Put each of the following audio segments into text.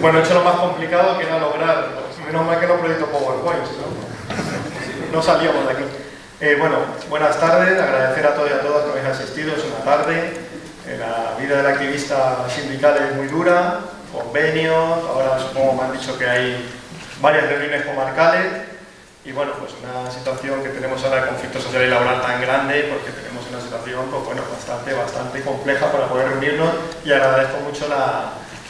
Bueno, he hecho lo más complicado que era lograr. Menos mal que no proyecto PowerPoint, ¿no? No salíamos de aquí. Bueno, buenas tardes. Agradecer a todos y a todas que habéis asistido. Es una tarde. La vida del activista sindical es muy dura. Convenios. Ahora supongo me han dicho que hay varias reuniones comarcales. Y bueno, pues una situación que tenemos ahora de conflicto social y laboral tan grande, porque tenemos una situación, pues bueno, bastante compleja para poder reunirnos, y agradezco mucho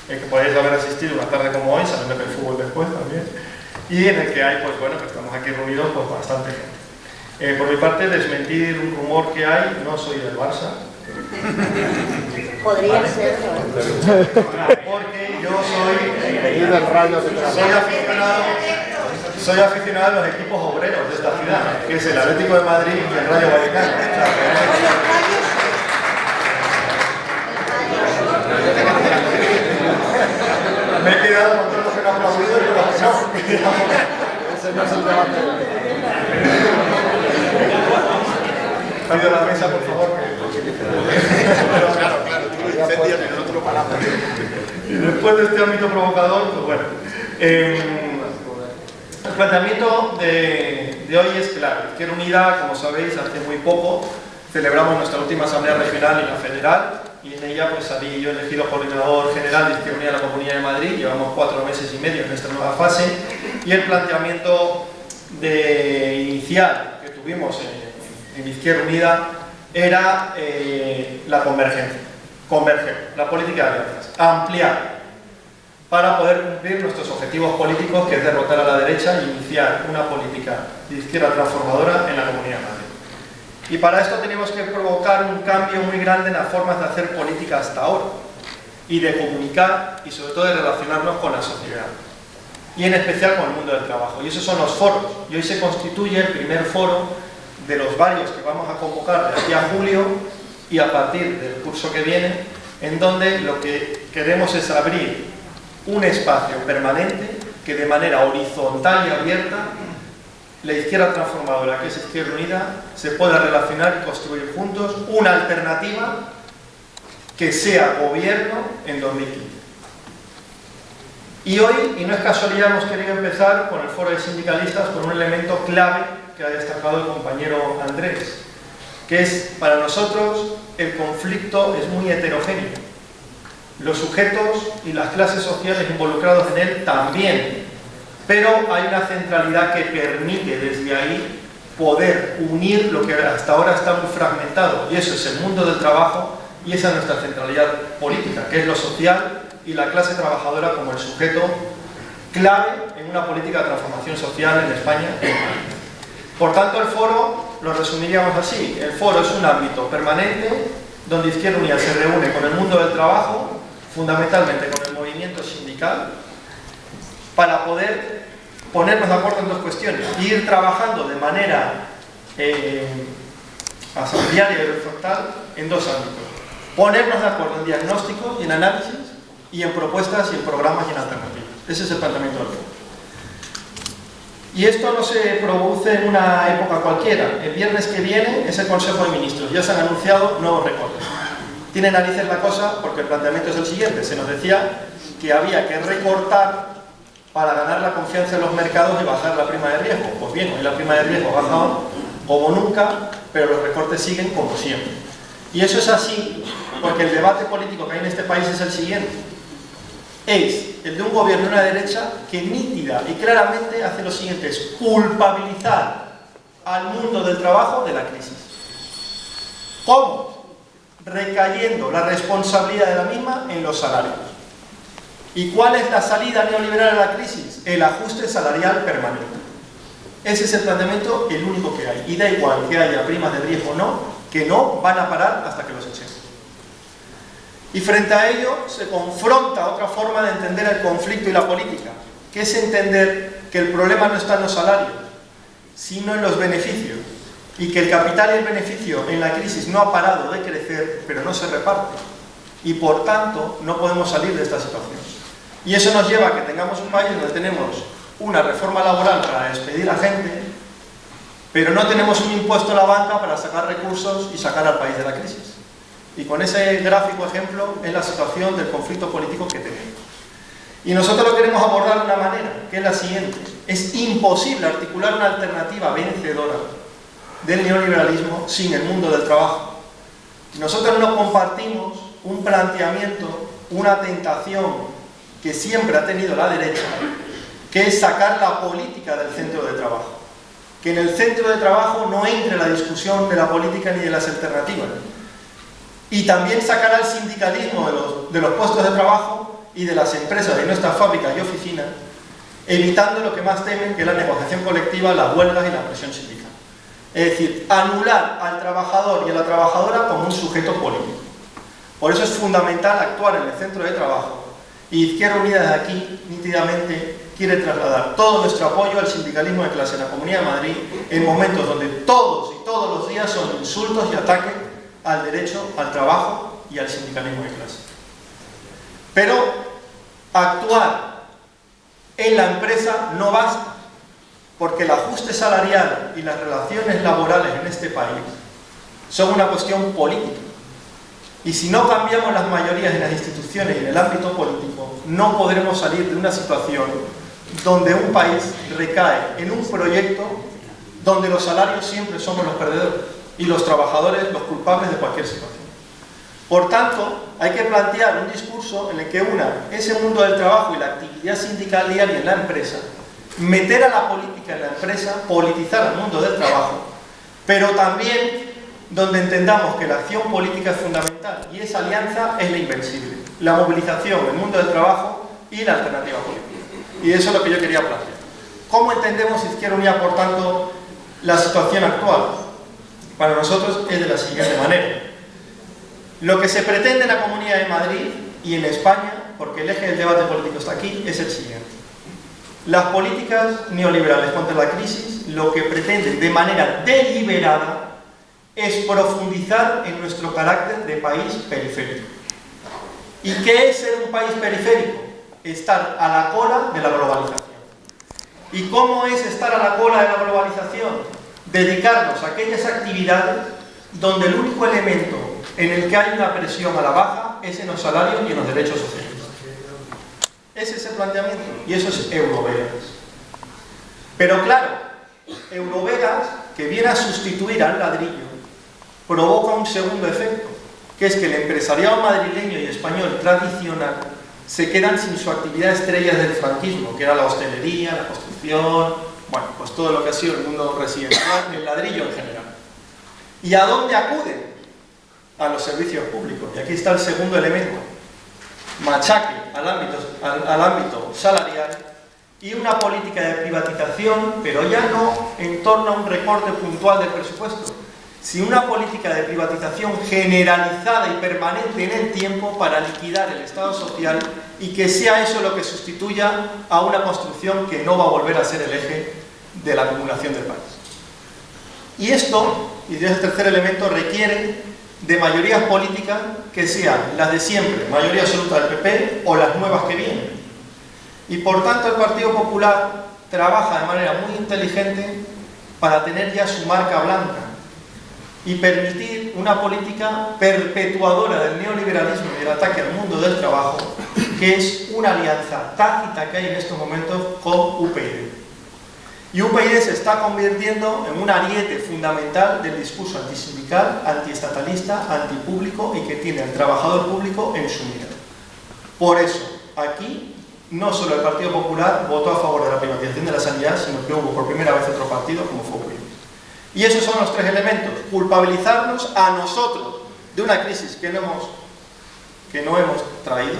el que podáis haber asistido una tarde como hoy, sabiendo que el fútbol después también, y en el que hay, pues bueno, que estamos aquí reunidos, pues bastante gente. Por mi parte, desmentir un rumor que hay, no soy del Barça. Podría ser, porque yo soy aficionado a los equipos obreros de esta ciudad, que es el Atlético de Madrid y el Rayo Vallecano. Me he quedado con todos los que no han aplaudido y con los que no. Ese no es el debate. Pido la mesa, por favor. Claro, tú lo incendias y nosotros lo paramos. Y después de este ámbito provocador, pues bueno. El planteamiento de hoy es claro. Izquierda Unida, como sabéis, hace muy poco celebramos nuestra última asamblea regional y la federal, y en ella pues salí yo elegido coordinador general de Izquierda Unida de la Comunidad de Madrid. Llevamos 4 meses y medio en esta nueva fase, y el planteamiento inicial que tuvimos en Izquierda Unida era la convergencia, converger, la política de alianzas, ampliar, para poder cumplir nuestros objetivos políticos, que es derrotar a la derecha e iniciar una política de izquierda transformadora en la Comunidad de Madrid. Y para esto tenemos que provocar un cambio muy grande en las formas de hacer política hasta ahora, y de comunicar, y sobre todo de relacionarnos con la sociedad, y en especial con el mundo del trabajo. Y esos son los foros, y hoy se constituye el primer foro de los varios que vamos a convocar de aquí a julio y a partir del curso que viene, en donde lo que queremos es abrir un espacio permanente que de manera horizontal y abierta la izquierda transformadora, que es Izquierda Unida, se pueda relacionar y construir juntos una alternativa que sea gobierno en 2015. Y hoy, y no es casualidad, hemos querido empezar con el foro de sindicalistas con un elemento clave que ha destacado el compañero Andrés, que es, para nosotros, el conflicto es muy heterogéneo. Los sujetos y las clases sociales involucrados en él también, pero hay una centralidad que permite desde ahí poder unir lo que hasta ahora está muy fragmentado, y eso es el mundo del trabajo, y esa es nuestra centralidad política, que es lo social y la clase trabajadora como el sujeto clave en una política de transformación social en España. Por tanto, el foro lo resumiríamos así: el foro es un ámbito permanente donde Izquierda Unida se reúne con el mundo del trabajo, fundamentalmente con el movimiento sindical, para poder ponernos de acuerdo en 2 cuestiones y ir trabajando de manera asamblearia y horizontal en 2 ámbitos. Ponernos de acuerdo en diagnóstico y en análisis, y en propuestas y en programas y en alternativas. Ese es el planteamiento del foro. Y esto no se produce en una época cualquiera. El viernes que viene es el Consejo de Ministros. Ya se han anunciado nuevos recortes. Tiene narices la cosa, porque el planteamiento es el siguiente. Se nos decía que había que recortar para ganar la confianza en los mercados y bajar la prima de riesgo. Pues bien, hoy la prima de riesgo ha bajado como nunca, pero los recortes siguen como siempre. Y eso es así porque el debate político que hay en este país es el siguiente. Es el de un gobierno de una derecha que nítida y claramente hace lo siguiente: es culpabilizar al mundo del trabajo de la crisis. ¿Cómo? Recayendo la responsabilidad de la misma en los salarios. ¿Y cuál es la salida neoliberal a la crisis? El ajuste salarial permanente. Ese es el planteamiento, el único que hay. Y da igual que haya primas de riesgo o no, que no van a parar hasta que los echemos. Y frente a ello se confronta otra forma de entender el conflicto y la política, que es entender que el problema no está en los salarios, sino en los beneficios, y que el capital y el beneficio en la crisis no ha parado de crecer, pero no se reparte, y por tanto no podemos salir de esta situación. Y eso nos lleva a que tengamos un país donde tenemos una reforma laboral para despedir a gente, pero no tenemos un impuesto a la banca para sacar recursos y sacar al país de la crisis. Y con ese gráfico ejemplo es la situación del conflicto político que tenemos. Y nosotros lo queremos abordar de una manera, que es la siguiente. Es imposible articular una alternativa vencedora del neoliberalismo sin el mundo del trabajo. Nosotros no compartimos un planteamiento, una tentación que siempre ha tenido la derecha, que es sacar la política del centro de trabajo. Que en el centro de trabajo no entre la discusión de la política ni de las alternativas. Y también sacar al sindicalismo de los puestos de trabajo y de las empresas, de nuestras fábricas y oficinas, evitando lo que más temen, que es la negociación colectiva, las huelgas y la presión sindical. Es decir, anular al trabajador y a la trabajadora como un sujeto político. Por eso es fundamental actuar en el centro de trabajo. Y Izquierda Unida desde aquí, nítidamente, quiere trasladar todo nuestro apoyo al sindicalismo de clase en la Comunidad de Madrid, en momentos donde todos y todos los días son insultos y ataques al derecho al trabajo y al sindicalismo de clase. Pero actuar en la empresa no basta, porque el ajuste salarial y las relaciones laborales en este país son una cuestión política. Y si no cambiamos las mayorías en las instituciones y en el ámbito político, no podremos salir de una situación donde un país recae en un proyecto donde los salarios siempre somos los perdedores y los trabajadores los culpables de cualquier situación. Por tanto, hay que plantear un discurso en el que una ese mundo del trabajo y la actividad sindical diaria en la empresa, meter a la política en la empresa, politizar el mundo del trabajo, pero también donde entendamos que la acción política es fundamental y esa alianza es la invencible, la movilización, el mundo del trabajo y la alternativa política. Y eso es lo que yo quería plantear. ¿Cómo entendemos Izquierda Unida, por tanto, la situación actual? Para nosotros es de la siguiente manera. Lo que se pretende en la Comunidad de Madrid y en España, porque el eje del debate político está aquí, es el siguiente. Las políticas neoliberales contra la crisis lo que pretenden de manera deliberada es profundizar en nuestro carácter de país periférico. ¿Y qué es ser un país periférico? Estar a la cola de la globalización. ¿Y cómo es estar a la cola de la globalización? Dedicarnos a aquellas actividades donde el único elemento en el que hay una presión a la baja es en los salarios y en los derechos sociales. Ese es el planteamiento, y eso es Eurovegas. Pero claro, Eurovegas, que viene a sustituir al ladrillo, provoca un segundo efecto, que es que el empresariado madrileño y español tradicional se quedan sin su actividad estrella del franquismo, que era la hostelería, la construcción, bueno, pues todo lo que ha sido el mundo residencial, el ladrillo en general. ¿Y a dónde acuden? A los servicios públicos. Y aquí está el segundo elemento. Machaque al ámbito salarial y una política de privatización, pero ya no en torno a un recorte puntual del presupuesto, sino una política de privatización generalizada y permanente en el tiempo para liquidar el Estado social y que sea eso lo que sustituya a una construcción que no va a volver a ser el eje de la acumulación del país. Y esto, y es el tercer elemento, requiere de mayorías políticas que sean las de siempre, mayoría absoluta del PP o las nuevas que vienen. Y por tanto el Partido Popular trabaja de manera muy inteligente para tener ya su marca blanca y permitir una política perpetuadora del neoliberalismo y del ataque al mundo del trabajo, que es una alianza tácita que hay en estos momentos con UPyD. Y UPyD se está convirtiendo en un ariete fundamental del discurso antisindical, antiestatalista, antipúblico y que tiene al trabajador público en su mira. Por eso, aquí, no solo el Partido Popular votó a favor de la privatización de la sanidad, sino que hubo por primera vez otro partido como fue UPyD. Y esos son los tres elementos: culpabilizarnos a nosotros de una crisis que no hemos traído,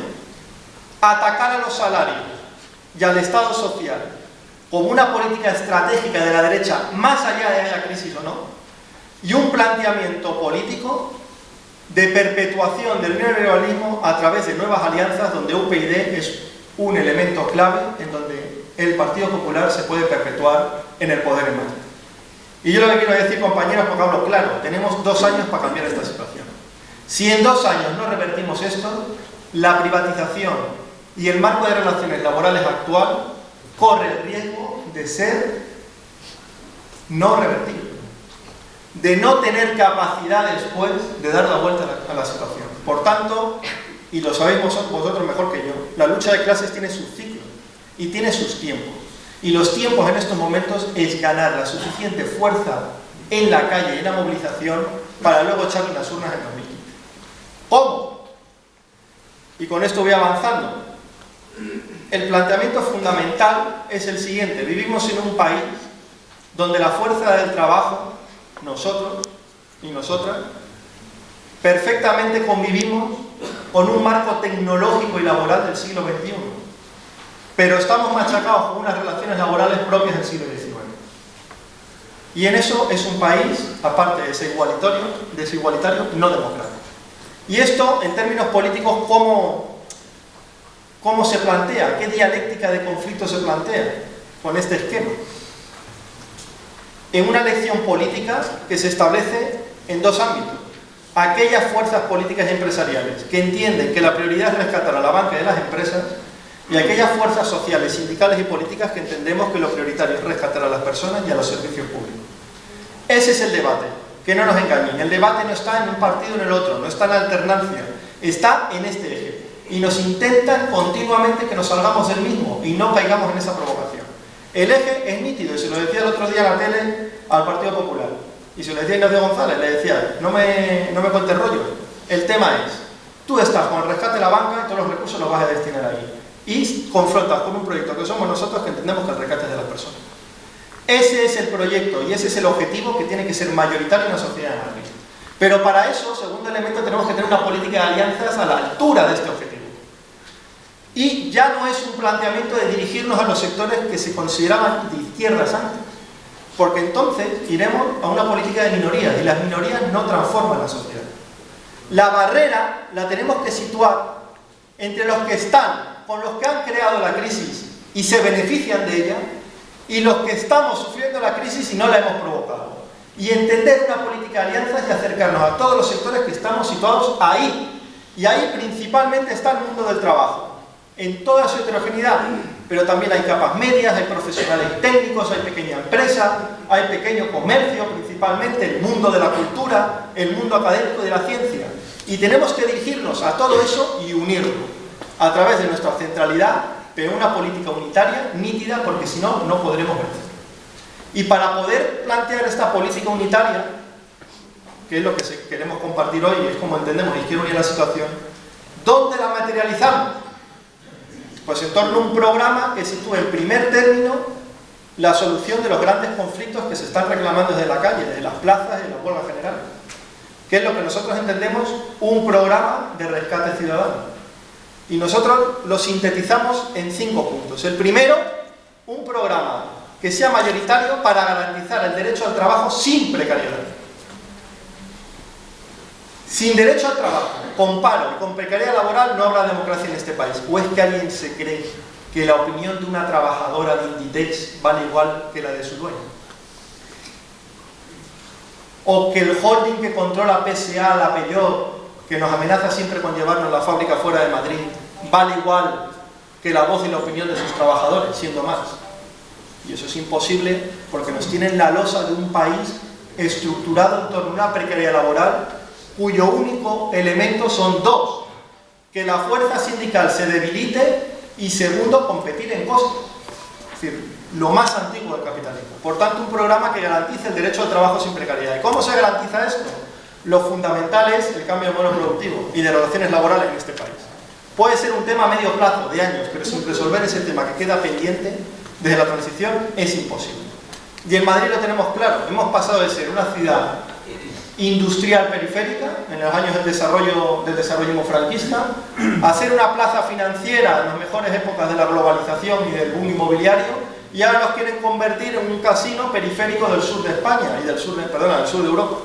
atacar a los salarios y al Estado social como una política estratégica de la derecha, más allá de haya crisis o no, y un planteamiento político de perpetuación del neoliberalismo a través de nuevas alianzas donde UPyD es un elemento clave en donde el Partido Popular se puede perpetuar en el poder en Madrid. Y yo lo que quiero decir, compañeros, porque hablo claro, tenemos 2 años para cambiar esta situación. Si en 2 años no revertimos esto, la privatización y el marco de relaciones laborales actual corre el riesgo de ser no revertible. de no tener capacidad después de dar la vuelta a la situación. Por tanto, y lo sabéis vosotros mejor que yo, la lucha de clases tiene sus ciclos y tiene sus tiempos. Y los tiempos en estos momentos es ganar la suficiente fuerza en la calle y en la movilización para luego echarle las urnas en 2015. ¿Cómo? Y con esto voy avanzando. El planteamiento fundamental es el siguiente. Vivimos en un país donde la fuerza del trabajo, nosotros y nosotras, perfectamente convivimos con un marco tecnológico y laboral del siglo XXI. Pero estamos machacados con unas relaciones laborales propias del siglo XIX. Y en eso es un país, aparte de desigualitario, no democrático. Y esto, en términos políticos, ¿cómo se plantea? ¿Qué dialéctica de conflicto se plantea con este esquema? En una elección política que se establece en dos ámbitos. Aquellas fuerzas políticas y empresariales que entienden que la prioridad es rescatar a la banca y a las empresas, y aquellas fuerzas sociales, sindicales y políticas que entendemos que lo prioritario es rescatar a las personas y a los servicios públicos. Ese es el debate, que no nos engañen. El debate no está en un partido o en el otro, no está en alternancia, está en este eje. Y nos intentan continuamente que nos salgamos del mismo y no caigamos en esa provocación. El eje es nítido, y se lo decía el otro día en la tele al Partido Popular. Y se lo decía a Ignacio González, le decía, no me cuentes rollo. El tema es, tú estás con el rescate de la banca y todos los recursos los vas a destinar ahí. Y confrontas con un proyecto que somos nosotros que entendemos que el rescate es de las personas. Ese es el proyecto y ese es el objetivo que tiene que ser mayoritario en la sociedad de Madrid. Pero para eso, segundo elemento, tenemos que tener una política de alianzas a la altura de este objetivo. Y ya no es un planteamiento de dirigirnos a los sectores que se consideraban de izquierdas antes, porque entonces iremos a una política de minorías y las minorías no transforman la sociedad. La barrera la tenemos que situar entre los que están con los que han creado la crisis y se benefician de ella, y los que estamos sufriendo la crisis y no la hemos provocado. Y entender una política de alianzas y acercarnos a todos los sectores que estamos situados ahí. Y ahí principalmente está el mundo del trabajo, en toda su heterogeneidad, pero también hay capas medias, hay profesionales técnicos, hay pequeña empresa, hay pequeño comercio, principalmente el mundo de la cultura, el mundo académico y de la ciencia. Y tenemos que dirigirnos a todo eso y unirlo a través de nuestra centralidad, pero una política unitaria, nítida, porque si no, no podremos vencer. Y para poder plantear esta política unitaria, que es lo que queremos compartir hoy, es como entendemos y quiero unir la situación, ¿dónde la materializamos? Pues en torno a un programa que sitúe en primer término la solución de los grandes conflictos que se están reclamando desde la calle, desde las plazas y la huelga general. Que es lo que nosotros entendemos un programa de rescate ciudadano. Y nosotros lo sintetizamos en 5 puntos. El primero, un programa que sea mayoritario para garantizar el derecho al trabajo sin precariedad. Sin derecho al trabajo, con paro y con precariedad laboral no habrá democracia en este país. ¿O es que alguien se cree que la opinión de una trabajadora de Inditex vale igual que la de su dueño? ¿O que el holding que controla PSA, la Peugeot, que nos amenaza siempre con llevarnos la fábrica fuera de Madrid, vale igual que la voz y la opinión de sus trabajadores, siendo más? Y eso es imposible porque nos tienen la losa de un país estructurado en torno a una precariedad laboral cuyo único elemento son dos: que la fuerza sindical se debilite y segundo, competir en costes. Es decir, lo más antiguo del capitalismo. Por tanto, un programa que garantice el derecho al trabajo sin precariedad. ¿Y cómo se garantiza esto? Lo fundamental es el cambio de modelo productivo y de relaciones laborales en este país. Puede ser un tema a medio plazo, de años, pero sin resolver ese tema que queda pendiente desde la transición es imposible. Y en Madrid lo tenemos claro. Hemos pasado de ser una ciudad industrial periférica en los años del desarrollo franquista a ser una plaza financiera en las mejores épocas de la globalización y del boom inmobiliario, y ahora nos quieren convertir en un casino periférico del sur de España y del sur de Europa.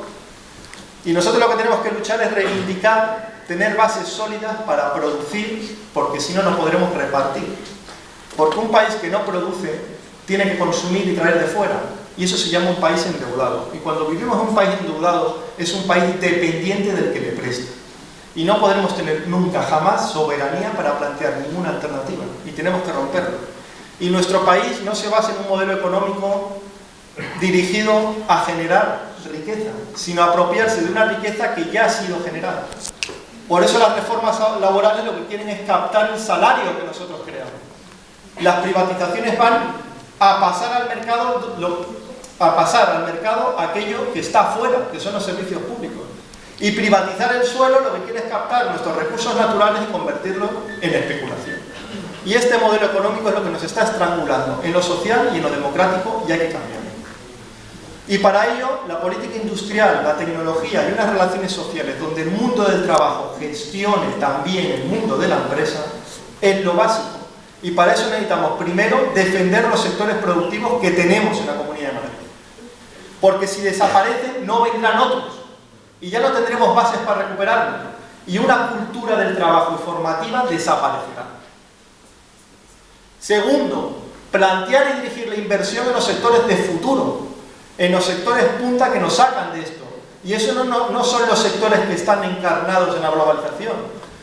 Y nosotros lo que tenemos que luchar es reivindicar, tener bases sólidas para producir, porque si no, no podremos repartir. Porque un país que no produce tiene que consumir y traer de fuera. Y eso se llama un país endeudado. Y cuando vivimos en un país endeudado, es un país dependiente del que le presta. Y no podremos tener nunca, jamás, soberanía para plantear ninguna alternativa. Y tenemos que romperlo. Y nuestro país no se basa en un modelo económico dirigido a generar riqueza, sino apropiarse de una riqueza que ya ha sido generada. Por eso las reformas laborales lo que quieren es captar el salario que nosotros creamos. Las privatizaciones van a pasar al mercado aquello que está afuera, que son los servicios públicos. Y privatizar el suelo lo que quiere es captar nuestros recursos naturales y convertirlos en especulación. Y este modelo económico es lo que nos está estrangulando en lo social y en lo democrático, y hay que cambiarlo. Y para ello, la política industrial, la tecnología y unas relaciones sociales donde el mundo del trabajo gestione también el mundo de la empresa es lo básico. Y para eso necesitamos primero defender los sectores productivos que tenemos en la Comunidad de Madrid. Porque si desaparecen, no vendrán otros. Y ya no tendremos bases para recuperarlo. Y una cultura del trabajo y formativa desaparecerá. Segundo, plantear y dirigir la inversión en los sectores de futuro, en los sectores punta que nos sacan de esto. Y eso no son los sectores que están encarnados en la globalización,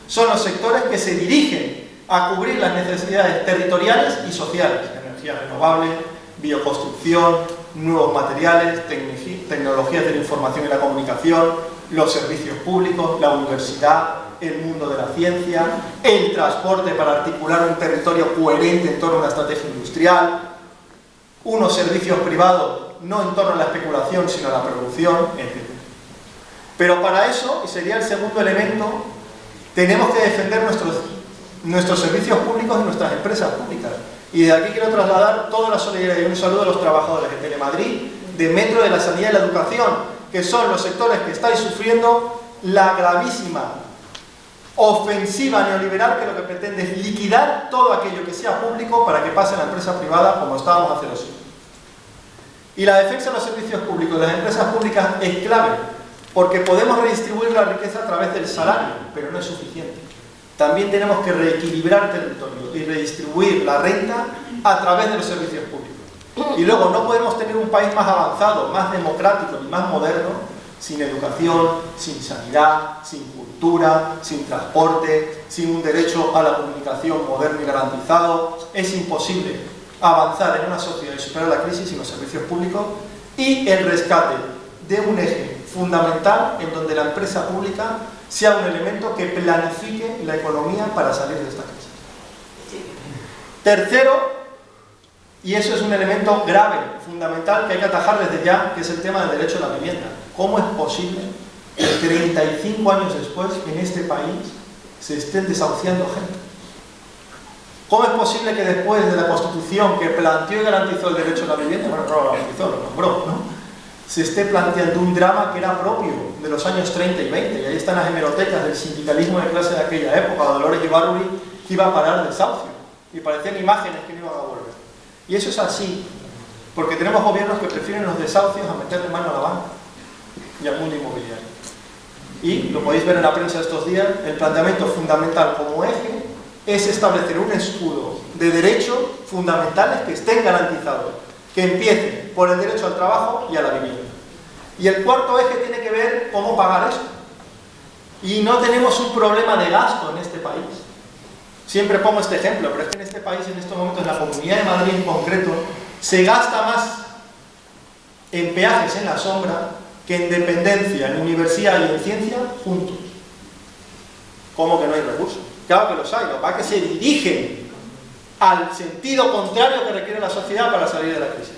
son los sectores que se dirigen a cubrir las necesidades territoriales y sociales, energía renovable, bioconstrucción, nuevos materiales, tecnologías de la información y la comunicación, los servicios públicos, la universidad, el mundo de la ciencia, el transporte para articular un territorio coherente en torno a una estrategia industrial, unos servicios privados no en torno a la especulación sino a la producción, etc. Pero para eso, y sería el segundo elemento, tenemos que defender nuestros servicios públicos y nuestras empresas públicas. Y de aquí quiero trasladar toda la solidaridad y un saludo a los trabajadores de Telemadrid, de Metro, de la sanidad y la educación, que son los sectores que estáis sufriendo la gravísima ofensiva neoliberal que lo que pretende es liquidar todo aquello que sea público para que pase a la empresa privada como estábamos hace 2 años. Y la defensa de los servicios públicos y de las empresas públicas es clave, porque podemos redistribuir la riqueza a través del salario, pero no es suficiente. También tenemos que reequilibrar territorio y redistribuir la renta a través de los servicios públicos. Y luego no podemos tener un país más avanzado, más democrático y más moderno sin educación, sin sanidad, sin cultura, sin transporte, sin un derecho a la comunicación moderno y garantizado. Es imposible avanzar en una sociedad y superar la crisis sin los servicios públicos y el rescate de un eje fundamental en donde la empresa pública sea un elemento que planifique la economía para salir de esta crisis. Tercero, y eso es un elemento grave, fundamental, que hay que atajar desde ya, que es el tema del derecho a la vivienda. ¿Cómo es posible que 35 años después en este país se estén desahuciando gente? ¿Cómo es posible que después de la Constitución que planteó y garantizó el derecho a la vivienda, bueno, no lo garantizó, lo nombró, ¿no?, se esté planteando un drama que era propio de los años 30 y 20, y ahí están las hemerotecas del sindicalismo de clase de aquella época, Dolores Ibarruri, que iba a parar desahucio, y parecían imágenes que no iban a volver. Y eso es así, porque tenemos gobiernos que prefieren los desahucios a meterle mano a la banca y al mundo inmobiliario. Y lo podéis ver en la prensa estos días, el planteamiento fundamental como eje es establecer un escudo de derechos fundamentales que estén garantizados, que empiece por el derecho al trabajo y a la vivienda. Y el cuarto eje tiene que ver cómo pagar eso. Y no tenemos un problema de gasto en este país. Siempre pongo este ejemplo, pero es que en este país, en estos momentos, en la Comunidad de Madrid en concreto, se gasta más en peajes en la sombra que en dependencia, en universidad y en ciencia juntos. ¿Cómo que no hay recursos? Claro que los hay, lo que pasa es que se dirigen al sentido contrario que requiere la sociedad para salir de la crisis.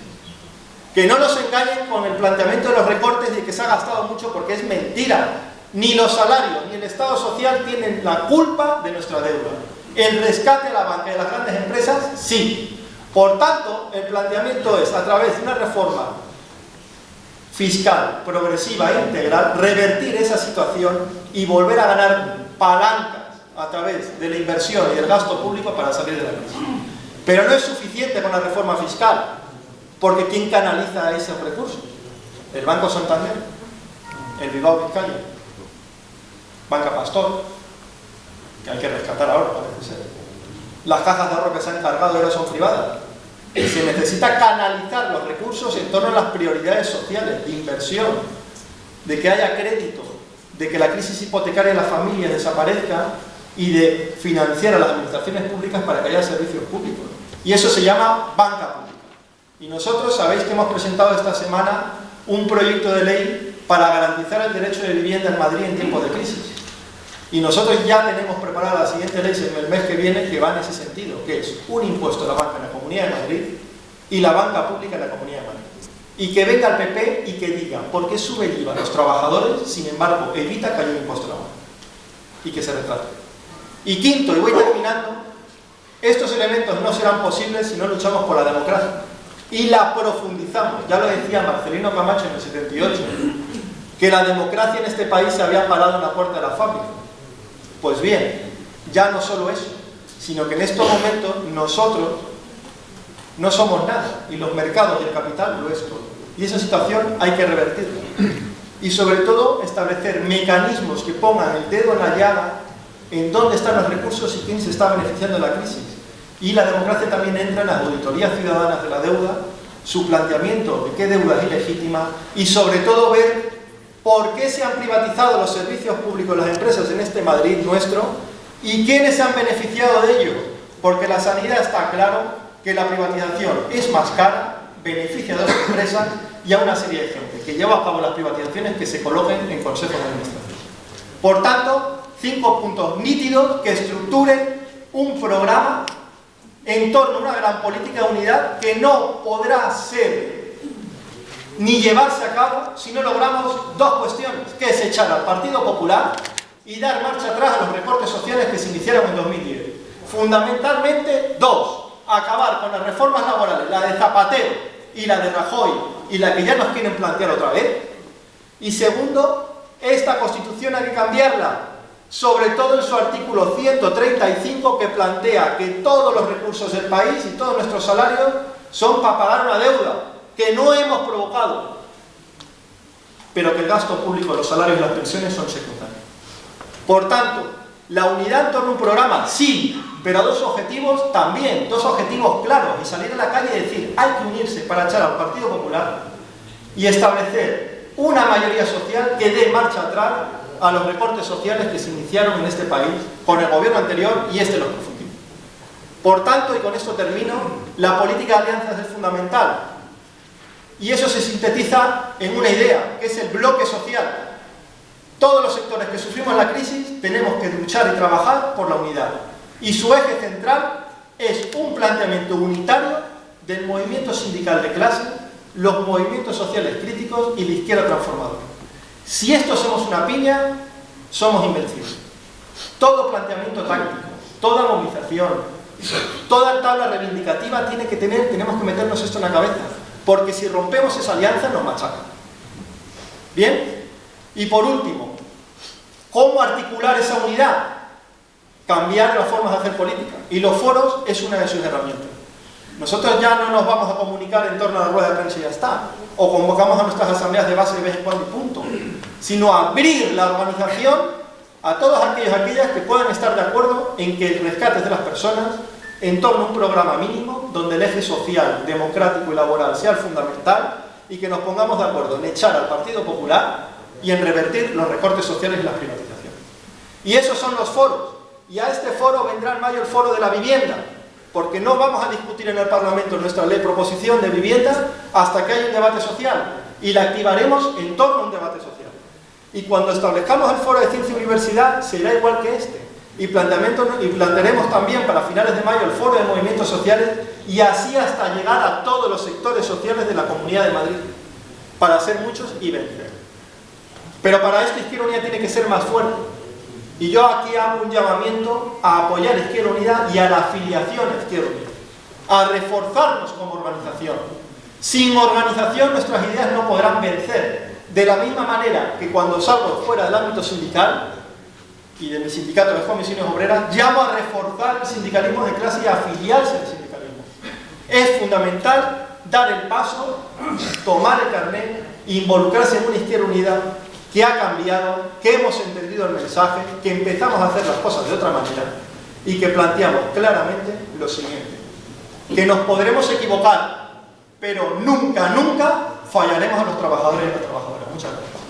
Que no nos engañen con el planteamiento de los recortes y que se ha gastado mucho, porque es mentira. Ni los salarios ni el Estado social tienen la culpa de nuestra deuda. El rescate a la banca y a las grandes empresas, sí. Por tanto, el planteamiento es, a través de una reforma fiscal, progresiva e integral, revertir esa situación y volver a ganar palancas a través de la inversión y del gasto público para salir de la crisis. Pero no es suficiente con la reforma fiscal, porque ¿quién canaliza esos recursos? El Banco Santander, el Bilbao Vizcaya, Banca Pastor, que hay que rescatar ahora, parece ser. Las cajas de ahorro que se han cargado ahora son privadas. Se necesita canalizar los recursos en torno a las prioridades sociales, de inversión, de que haya crédito, de que la crisis hipotecaria de las familias desaparezca y de financiar a las administraciones públicas para que haya servicios públicos. Y eso se llama banca pública. Y nosotros sabéis que hemos presentado esta semana un proyecto de ley para garantizar el derecho de vivienda en Madrid en tiempos de crisis. Y nosotros ya tenemos preparada la siguiente ley en el mes que viene que va en ese sentido, que es un impuesto a la banca en la Comunidad de Madrid y la banca pública en la Comunidad de Madrid. Y que venga el PP y que diga por qué sube el IVA a los trabajadores, sin embargo evita que haya un impuesto a la banca. Y que se retrate. Y quinto, y voy terminando, estos elementos no serán posibles si no luchamos por la democracia. Y la profundizamos. Ya lo decía Marcelino Camacho en el 78, que la democracia en este país se había parado en la puerta de la fábrica. Pues bien, ya no solo eso, sino que en estos momentos nosotros no somos nada y los mercados y el capital lo es todo. Y esa situación hay que revertirla. Y sobre todo establecer mecanismos que pongan el dedo en la llaga en dónde están los recursos y quién se está beneficiando de la crisis. Y la democracia también entra en las auditorías ciudadanas de la deuda, su planteamiento de qué deuda es ilegítima y sobre todo ver por qué se han privatizado los servicios públicos, las empresas en este Madrid nuestro y quiénes se han beneficiado de ello. Porque la sanidad está claro que la privatización es más cara, beneficia a 2 empresas y a una serie de gente que lleva a cabo las privatizaciones que se coloquen en consejos de administración. Por tanto, 5 puntos nítidos que estructuren un programa en torno a una gran política de unidad que no podrá ser ni llevarse a cabo si no logramos 2 cuestiones, que es echar al Partido Popular y dar marcha atrás a los recortes sociales que se iniciaron en 2010. Fundamentalmente 2, acabar con las reformas laborales, la de Zapatero y la de Rajoy y la que ya nos quieren plantear otra vez. Y segundo, esta Constitución hay que cambiarla, sobre todo en su artículo 135 que plantea que todos los recursos del país y todos nuestros salarios son para pagar una deuda que no hemos provocado, pero que el gasto público, los salarios y las pensiones son secundarios. Por tanto, la unidad en torno a un programa, sí, pero 2 objetivos también, 2 objetivos claros, y salir a la calle y decir, hay que unirse para echar al Partido Popular y establecer una mayoría social que dé marcha atrás a los recortes sociales que se iniciaron en este país con el gobierno anterior y este los profundiza. Por tanto, y con esto termino, la política de alianzas es fundamental. Y eso se sintetiza en una idea, que es el bloque social. Todos los sectores que sufrimos la crisis tenemos que luchar y trabajar por la unidad. Y su eje central es un planteamiento unitario del movimiento sindical de clase, los movimientos sociales críticos y la izquierda transformadora. Si estos somos una piña, somos invencibles. Todo planteamiento táctico, toda movilización, toda tabla reivindicativa tenemos que meternos esto en la cabeza, porque si rompemos esa alianza nos machacan. ¿Bien? Y por último, ¿cómo articular esa unidad? Cambiar las formas de hacer política. Y los foros es una de sus herramientas. Nosotros ya no nos vamos a comunicar en torno a la rueda de prensa y ya está. O convocamos a nuestras asambleas de base de vez en cuando y punto. Sino abrir la organización a todos aquellos y aquellas que puedan estar de acuerdo en que el rescate de las personas en torno a un programa mínimo donde el eje social, democrático y laboral sea el fundamental y que nos pongamos de acuerdo en echar al Partido Popular y en revertir los recortes sociales y las privatizaciones. Y esos son los foros. Y a este foro vendrá en mayo el foro de la vivienda, porque no vamos a discutir en el Parlamento nuestra ley proposición de vivienda hasta que haya un debate social, y la activaremos en torno a un debate social. Y cuando establezcamos el foro de ciencia y universidad será igual que este, y plantearemos también para finales de mayo el foro de movimientos sociales, y así hasta llegar a todos los sectores sociales de la Comunidad de Madrid, para ser muchos y vencer. Pero para esto Izquierda Unida tiene que ser más fuerte. Y yo aquí hago un llamamiento a apoyar a Izquierda Unida y a la afiliación a Izquierda Unida, a reforzarnos como organización. Sin organización nuestras ideas no podrán vencer. De la misma manera que cuando salgo fuera del ámbito sindical y de mi sindicato de Comisiones Obreras, llamo a reforzar el sindicalismo de clase y a afiliarse al sindicalismo. Es fundamental dar el paso, tomar el carnet e involucrarse en una Izquierda Unida que ha cambiado, que hemos entendido el mensaje, que empezamos a hacer las cosas de otra manera y que planteamos claramente lo siguiente, que nos podremos equivocar, pero nunca, nunca fallaremos a los trabajadores y a las trabajadoras. Muchas gracias.